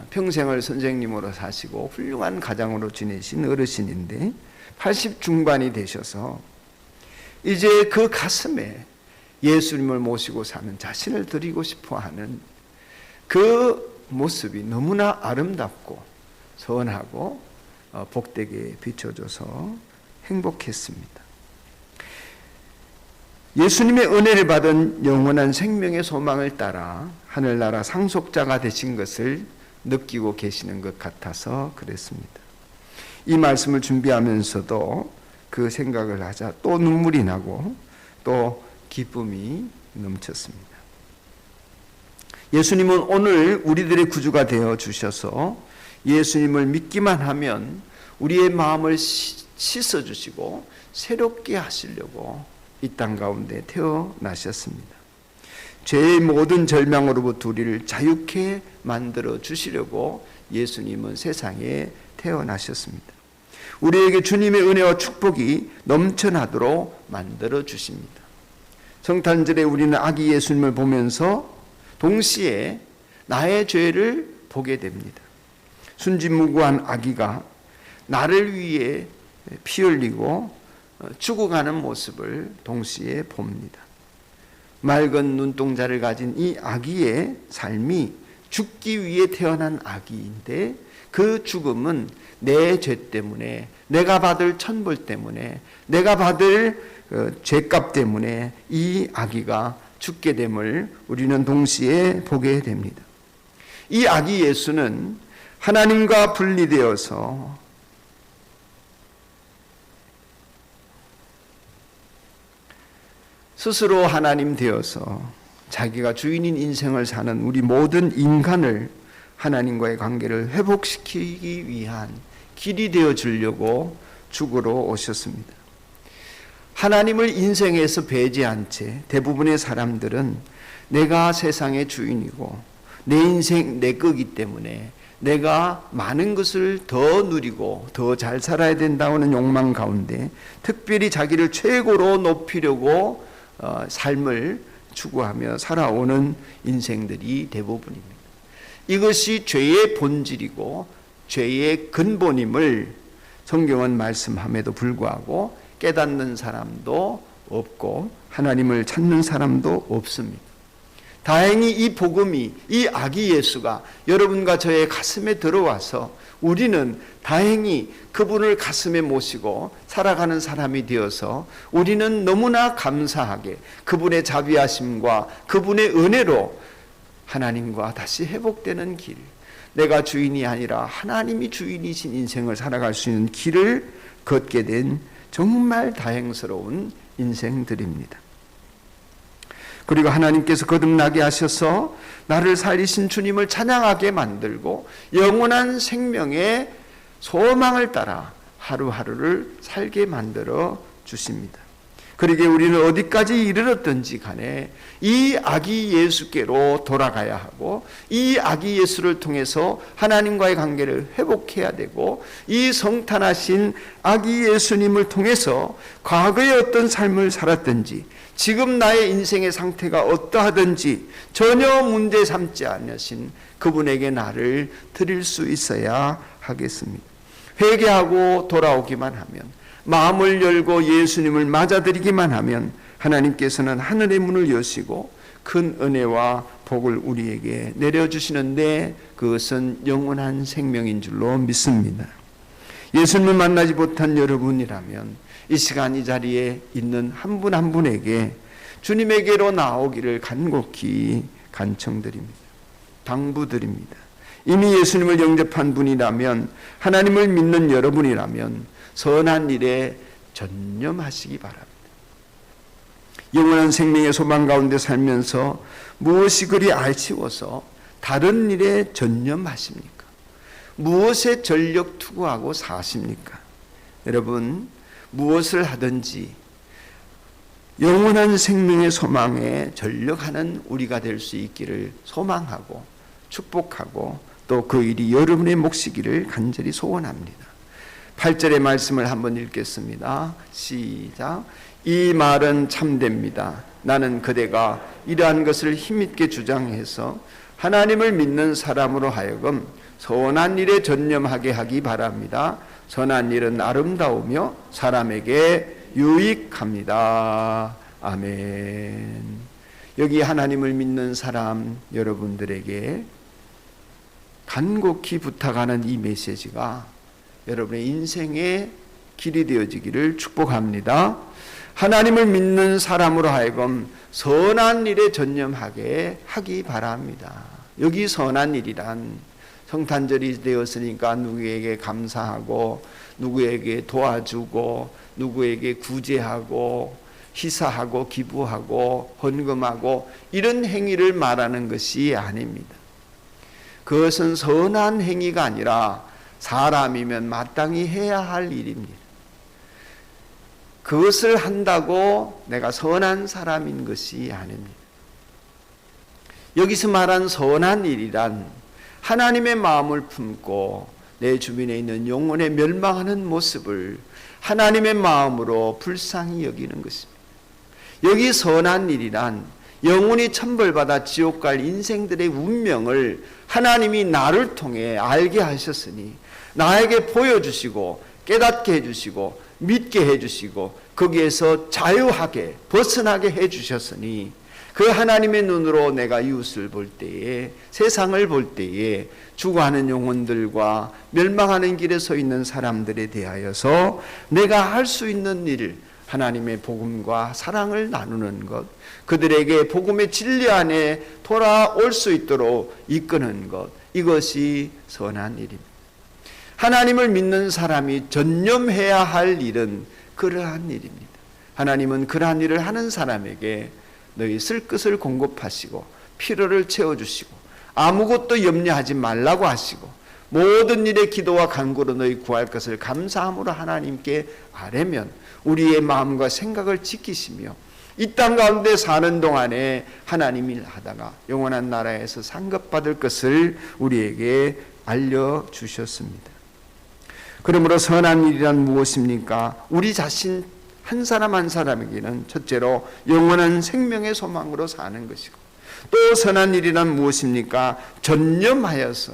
평생을 선생님으로 사시고 훌륭한 가장으로 지내신 어르신인데 80 중반이 되셔서 이제 그 가슴에 예수님을 모시고 사는 자신을 드리고 싶어하는 그 모습이 너무나 아름답고 선하고 복되게 비춰져서 행복했습니다. 예수님의 은혜를 받은 영원한 생명의 소망을 따라 하늘나라 상속자가 되신 것을 느끼고 계시는 것 같아서 그랬습니다. 이 말씀을 준비하면서도 그 생각을 하자 또 눈물이 나고 또 기쁨이 넘쳤습니다. 예수님은 오늘 우리들의 구주가 되어 주셔서 예수님을 믿기만 하면 우리의 마음을 씻어주시고 새롭게 하시려고 이 땅 가운데 태어나셨습니다. 죄의 모든 절망으로부터 우리를 자유케 만들어 주시려고 예수님은 세상에 태어나셨습니다. 우리에게 주님의 은혜와 축복이 넘쳐나도록 만들어 주십니다. 성탄절에 우리는 아기 예수님을 보면서 동시에 나의 죄를 보게 됩니다. 순진무구한 아기가 나를 위해 피 흘리고 죽어가는 모습을 동시에 봅니다. 맑은 눈동자를 가진 이 아기의 삶이 죽기 위해 태어난 아기인데 그 죽음은 내 죄 때문에, 내가 받을 천벌 때문에, 내가 받을 죄값 때문에 이 아기가 죽게 됨을 우리는 동시에 보게 됩니다. 이 아기 예수는 하나님과 분리되어서 스스로 하나님 되어서 자기가 주인인 인생을 사는 우리 모든 인간을 하나님과의 관계를 회복시키기 위한 길이 되어 주려고 죽으러 오셨습니다. 하나님을 인생에서 배제한 채 대부분의 사람들은 내가 세상의 주인이고 내 인생 내 거기 때문에 내가 많은 것을 더 누리고 더 잘 살아야 된다는 욕망 가운데 특별히 자기를 최고로 높이려고 삶을 추구하며 살아오는 인생들이 대부분입니다. 이것이 죄의 본질이고 죄의 근본임을 성경은 말씀함에도 불구하고 깨닫는 사람도 없고 하나님을 찾는 사람도 없습니다. 다행히 이 복음이, 이 아기 예수가 여러분과 저의 가슴에 들어와서 우리는 다행히 그분을 가슴에 모시고 살아가는 사람이 되어서 우리는 너무나 감사하게 그분의 자비하심과 그분의 은혜로 하나님과 다시 회복되는 길, 내가 주인이 아니라 하나님이 주인이신 인생을 살아갈 수 있는 길을 걷게 된 정말 다행스러운 인생들입니다. 그리고 하나님께서 거듭나게 하셔서 나를 살리신 주님을 찬양하게 만들고 영원한 생명의 소망을 따라 하루하루를 살게 만들어 주십니다. 그러기에 우리는 어디까지 이르렀든지 간에 이 아기 예수께로 돌아가야 하고 이 아기 예수를 통해서 하나님과의 관계를 회복해야 되고 이 성탄하신 아기 예수님을 통해서 과거에 어떤 삶을 살았든지 지금 나의 인생의 상태가 어떠하든지 전혀 문제 삼지 않으신 그분에게 나를 드릴 수 있어야 하겠습니다. 회개하고 돌아오기만 하면, 마음을 열고 예수님을 맞아들이기만 하면 하나님께서는 하늘의 문을 여시고 큰 은혜와 복을 우리에게 내려주시는데 그것은 영원한 생명인 줄로 믿습니다. 예수님을 만나지 못한 여러분이라면 이 시간 이 자리에 있는 한 분 한 분에게 주님에게로 나오기를 간곡히 간청드립니다. 당부드립니다. 이미 예수님을 영접한 분이라면, 하나님을 믿는 여러분이라면 선한 일에 전념하시기 바랍니다. 영원한 생명의 소망 가운데 살면서 무엇이 그리 아쉬워서 다른 일에 전념하십니까? 무엇에 전력 투구하고 사십니까? 여러분, 무엇을 하든지 영원한 생명의 소망에 전력하는 우리가 될 수 있기를 소망하고 축복하고 또 그 일이 여러분의 몫이기를 간절히 소원합니다. 8절의 말씀을 한번 읽겠습니다. 시작. 이 말은 참됩니다. 나는 그대가 이러한 것을 힘있게 주장해서 하나님을 믿는 사람으로 하여금 선한 일에 전념하게 하기 바랍니다. 선한 일은 아름다우며 사람에게 유익합니다. 아멘. 여기 하나님을 믿는 사람 여러분들에게 간곡히 부탁하는 이 메시지가 여러분의 인생의 길이 되어지기를 축복합니다. 하나님을 믿는 사람으로 하여금 선한 일에 전념하게 하기 바랍니다. 여기 선한 일이란 성탄절이 되었으니까 누구에게 감사하고 누구에게 도와주고 누구에게 구제하고 희사하고 기부하고 헌금하고 이런 행위를 말하는 것이 아닙니다. 그것은 선한 행위가 아니라 사람이면 마땅히 해야 할 일입니다. 그것을 한다고 내가 선한 사람인 것이 아닙니다. 여기서 말한 선한 일이란 하나님의 마음을 품고 내 주변에 있는 영혼에 멸망하는 모습을 하나님의 마음으로 불쌍히 여기는 것입니다. 여기 선한 일이란 영혼이 천벌받아 지옥 갈 인생들의 운명을 하나님이 나를 통해 알게 하셨으니 나에게 보여주시고 깨닫게 해주시고 믿게 해주시고 거기에서 자유하게 벗어나게 해주셨으니 그 하나님의 눈으로 내가 이웃을 볼 때에, 세상을 볼 때에 죽어가는 영혼들과 멸망하는 길에 서 있는 사람들에 대하여서 내가 할 수 있는 일, 하나님의 복음과 사랑을 나누는 것, 그들에게 복음의 진리 안에 돌아올 수 있도록 이끄는 것, 이것이 선한 일입니다. 하나님을 믿는 사람이 전념해야 할 일은 그러한 일입니다. 하나님은 그러한 일을 하는 사람에게 너희 쓸 것을 공급하시고 필요를 채워주시고 아무것도 염려하지 말라고 하시고 모든 일에 기도와 간구로 너희 구할 것을 감사함으로 하나님께 아뢰면 우리의 마음과 생각을 지키시며 이 땅 가운데 사는 동안에 하나님 일하다가 영원한 나라에서 상급받을 것을 우리에게 알려주셨습니다. 그러므로 선한 일이란 무엇입니까? 우리 자신 한 사람 한 사람에게는 첫째로 영원한 생명의 소망으로 사는 것이고, 또 선한 일이란 무엇입니까? 전념하여서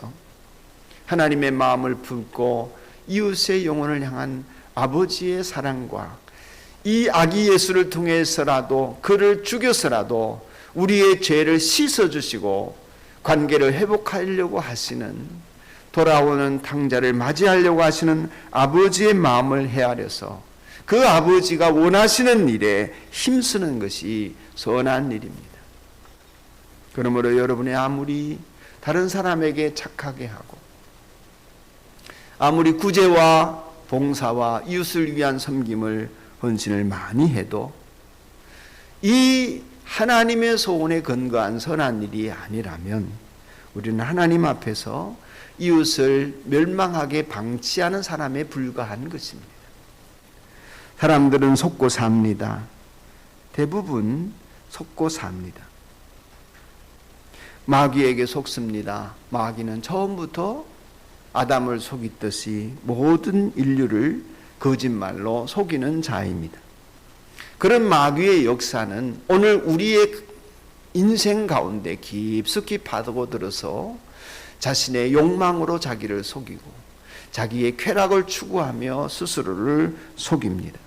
하나님의 마음을 품고 이웃의 영혼을 향한 아버지의 사랑과 이 아기 예수를 통해서라도 그를 죽여서라도 우리의 죄를 씻어주시고 관계를 회복하려고 하시는, 돌아오는 탕자를 맞이하려고 하시는 아버지의 마음을 헤아려서 그 아버지가 원하시는 일에 힘쓰는 것이 선한 일입니다. 그러므로 여러분이 아무리 다른 사람에게 착하게 하고 아무리 구제와 봉사와 이웃을 위한 섬김을 헌신을 많이 해도 이 하나님의 소원에 근거한 선한 일이 아니라면 우리는 하나님 앞에서 이웃을 멸망하게 방치하는 사람에 불과한 것입니다. 사람들은 속고 삽니다. 대부분 속고 삽니다. 마귀에게 속습니다. 마귀는 처음부터 아담을 속이듯이 모든 인류를 거짓말로 속이는 자입니다. 그런 마귀의 역사는 오늘 우리의 인생 가운데 깊숙이 파고들어서 자신의 욕망으로 자기를 속이고 자기의 쾌락을 추구하며 스스로를 속입니다.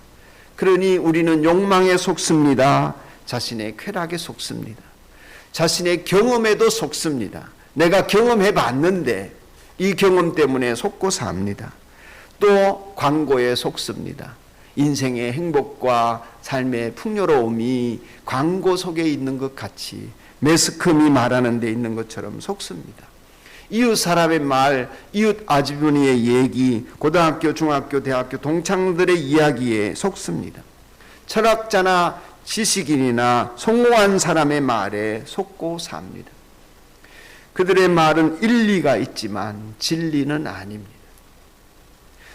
그러니 우리는 욕망에 속습니다. 자신의 쾌락에 속습니다. 자신의 경험에도 속습니다. 내가 경험해 봤는데 이 경험 때문에 속고 삽니다. 또 광고에 속습니다. 인생의 행복과 삶의 풍요로움이 광고 속에 있는 것 같이 매스컴이 말하는 데 있는 것처럼 속습니다. 이웃 사람의 말, 이웃 아주머니의 얘기, 고등학교, 중학교, 대학교 동창들의 이야기에 속습니다. 철학자나 지식인이나 성공한 사람의 말에 속고 삽니다. 그들의 말은 일리가 있지만 진리는 아닙니다.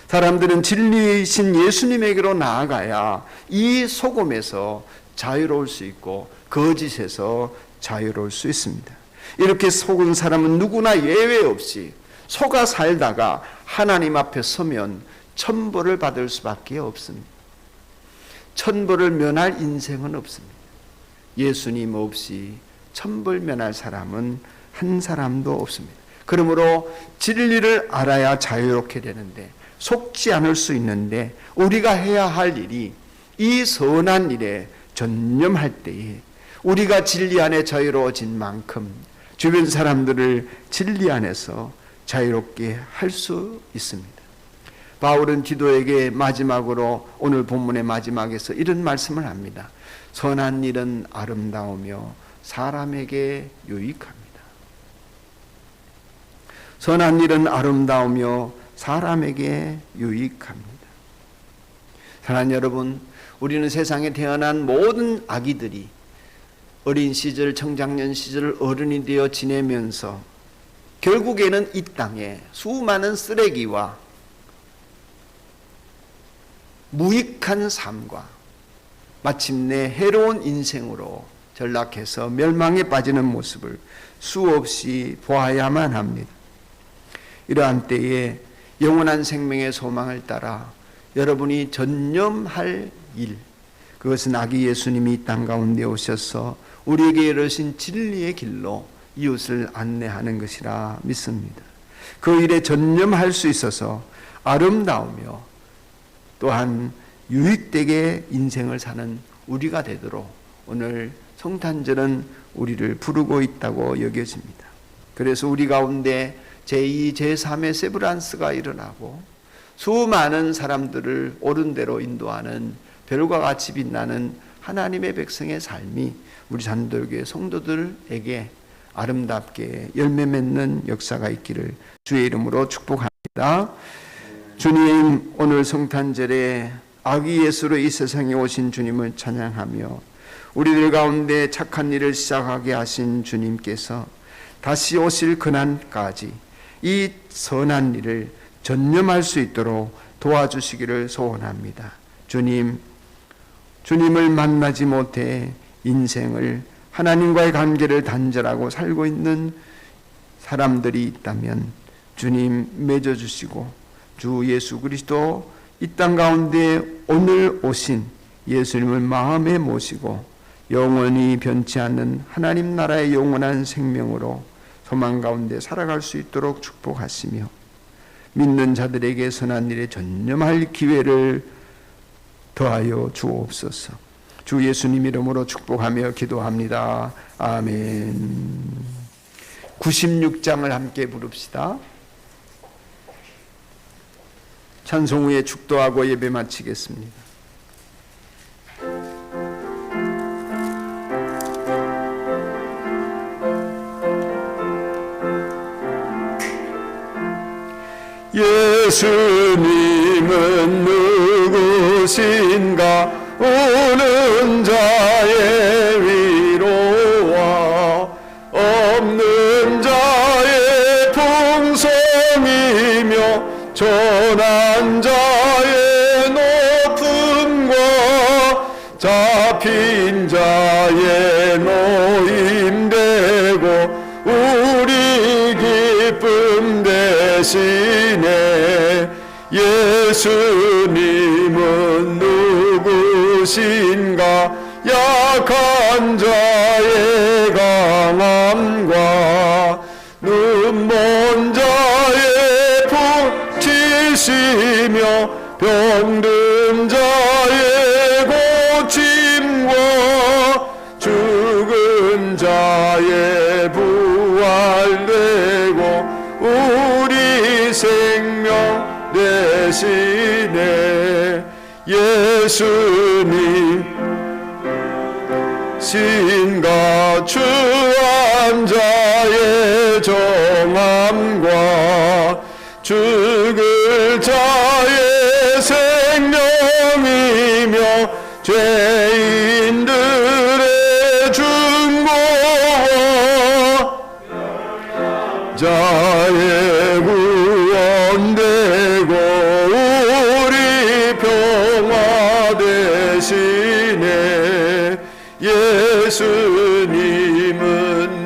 사람들은 진리이신 예수님에게로 나아가야 이 속음에서 자유로울 수 있고 거짓에서 자유로울 수 있습니다. 이렇게 속은 사람은 누구나 예외 없이 속아 살다가 하나님 앞에 서면 천벌을 받을 수밖에 없습니다. 천벌을 면할 인생은 없습니다. 예수님 없이 천벌 면할 사람은 한 사람도 없습니다. 그러므로 진리를 알아야 자유롭게 되는데 속지 않을 수 있는데 우리가 해야 할 일이 이 선한 일에 전념할 때에 우리가 진리 안에 자유로워진 만큼 주변 사람들을 진리 안에서 자유롭게 할 수 있습니다. 바울은 디도에게 마지막으로 오늘 본문의 마지막에서 이런 말씀을 합니다. 선한 일은 아름다우며 사람에게 유익합니다. 선한 일은 아름다우며 사람에게 유익합니다. 사랑하는 여러분, 우리는 세상에 태어난 모든 아기들이 어린 시절, 청장년 시절, 어른이 되어 지내면서 결국에는 이 땅에 수많은 쓰레기와 무익한 삶과 마침내 해로운 인생으로 전락해서 멸망에 빠지는 모습을 수없이 보아야만 합니다. 이러한 때에 영원한 생명의 소망을 따라 여러분이 전념할 일, 그것은 아기 예수님이 이 땅 가운데 오셔서 우리에게 이르신 진리의 길로 이웃을 안내하는 것이라 믿습니다. 그 일에 전념할 수 있어서 아름다우며 또한 유익되게 인생을 사는 우리가 되도록 오늘 성탄절은 우리를 부르고 있다고 여겨집니다. 그래서 우리 가운데 제2, 제3의 세브란스가 일어나고 수많은 사람들을 옳은 대로 인도하는 별과 같이 빛나는 하나님의 백성의 삶이 우리 잔돌교회 성도들에게 아름답게 열매 맺는 역사가 있기를 주의 이름으로 축복합니다. 주님, 오늘 성탄절에 아기 예수로 이 세상에 오신 주님을 찬양하며 우리들 가운데 착한 일을 시작하게 하신 주님께서 다시 오실 그날까지 이 선한 일을 전념할 수 있도록 도와주시기를 소원합니다. 주님을 만나지 못해 인생을 하나님과의 관계를 단절하고 살고 있는 사람들이 있다면 주님 맺어주시고 주 예수 그리스도 이 땅 가운데 오늘 오신 예수님을 마음에 모시고 영원히 변치 않는 하나님 나라의 영원한 생명으로 소망 가운데 살아갈 수 있도록 축복하시며 믿는 자들에게 선한 일에 전념할 기회를 더하여 주옵소서. 주 예수님 이름으로 축복하며 기도합니다. 아멘. 96장을 함께 부릅시다. 찬송 후에 축도하고 예배 마치겠습니다. 예수님은 누구신가? 우는 자의 위로와 없는 자의 풍성이며 전한 자의 높음과 잡힌 자의 노임되고 우리 기쁨 대신에 예수님은 누구신가? 약한 자의 강함과 눈먼 자의 붙이시며 병든 자의 고침과 죽은 자의 부활되고 우리 생명 대신에 예수님 신과 추한 자의 정함과 죽을 자의 생명이며 죄인들의 중보와 자의 구원되고 우리 평화 대신에 예수님은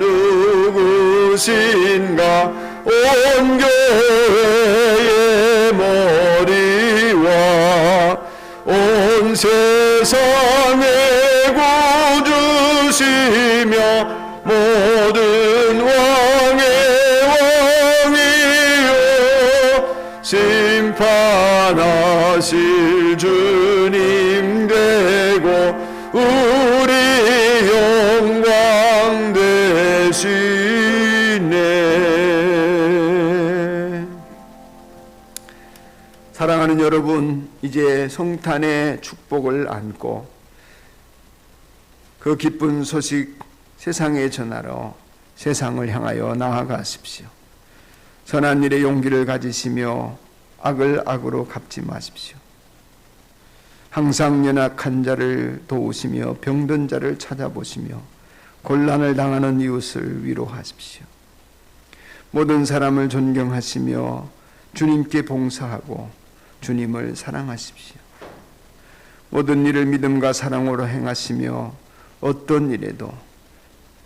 누구신가? 온 교회의 머리와 온 세상의 구주시며 모든 왕의 왕이요 심판하실 주님 되고 우리 영광 되시네. 사랑하는 여러분, 이제 성탄의 축복을 안고 그 기쁜 소식 세상에 전하러 세상을 향하여 나아가십시오. 선한 일에 용기를 가지시며 악을 악으로 갚지 마십시오. 항상 연약한 자를 도우시며 병든 자를 찾아보시며 곤란을 당하는 이웃을 위로하십시오. 모든 사람을 존경하시며 주님께 봉사하고 주님을 사랑하십시오. 모든 일을 믿음과 사랑으로 행하시며 어떤 일에도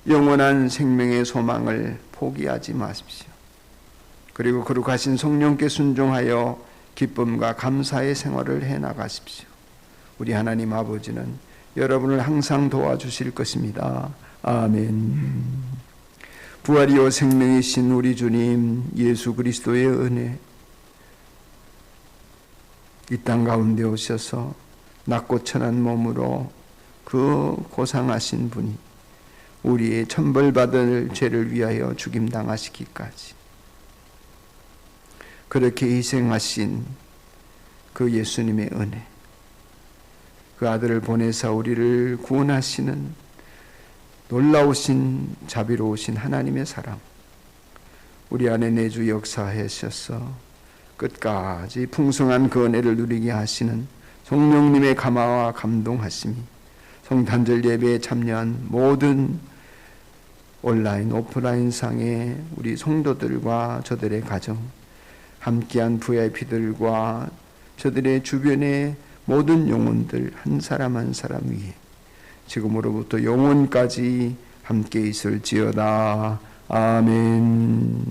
영원한 생명의 소망을 포기하지 마십시오. 그리고 거룩하신 성령께 순종하여 기쁨과 감사의 생활을 해나가십시오. 우리 하나님 아버지는 여러분을 항상 도와주실 것입니다. 아멘. 부활이요 생명이신 우리 주님 예수 그리스도의 은혜, 이 땅 가운데 오셔서 낮고 천한 몸으로 그 고상하신 분이 우리의 천벌받을 죄를 위하여 죽임당하시기까지 그렇게 희생하신 그 예수님의 은혜, 그 아들을 보내사 우리를 구원하시는 놀라우신 자비로우신 하나님의 사랑, 우리 안에 내주 역사하셔서 끝까지 풍성한 그 은혜를 누리게 하시는 성령님의 감화와 감동하심이 성탄절 예배에 참여한 모든 온라인 오프라인 상의 우리 성도들과 저들의 가정, 함께한 VIP들과 저들의 주변의 모든 영혼들 한 사람 한 사람 위에 지금으로부터 영원까지 함께 있을지어다. 아멘.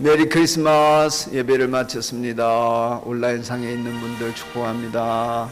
메리 크리스마스. 예배를 마쳤습니다. 온라인 상에 있는 분들 축복합니다.